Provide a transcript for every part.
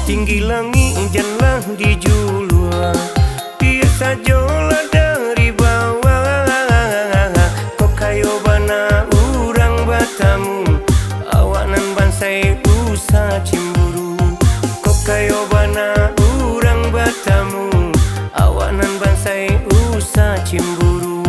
Tinggi langit janganlah dijulur, biasa jola dari bawah. Kok kayo bana urang batamu, awak nan bansai usah cemburu. Kok kayo bana urang batamu, awak nan bansai usah cemburu.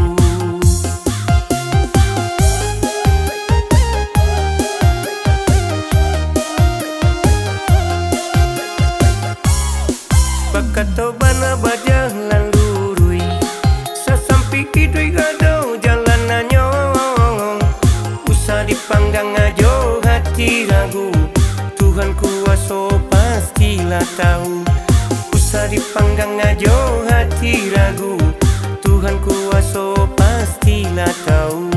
Bakato bana bajalan lurui, sasampi kidui gado jalan nanyong. Usah dipanggang ajo hati ragu, Tuhan kuasa pastilah tahu. Usah dipanggang ajo hati ragu, Tuhan kuasa pastilah tahu.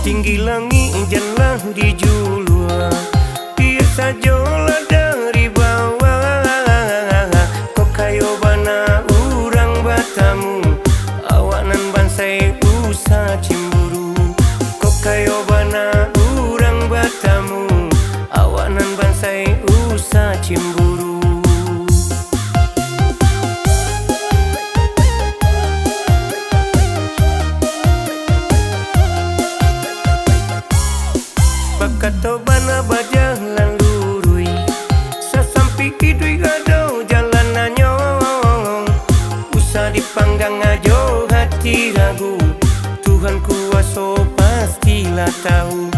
Tinggi langit janganlah dijulur, biasa jola dari bawah. Kok kayo bana urang batamu, awak nan bansai usah cemburu. Kok kayo bana urang batamu, awak nan bansai usah cemburu. Bakato bana bajalan lurui, sasampi kidui gado jalan nanyong. Usah dipanggang ajo hati ragu, Tuhan kuasa pastilah tahu.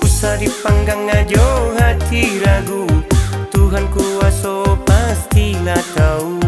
Usah dipanggang ajo hati ragu, Tuhan kuasa pastilah tahu.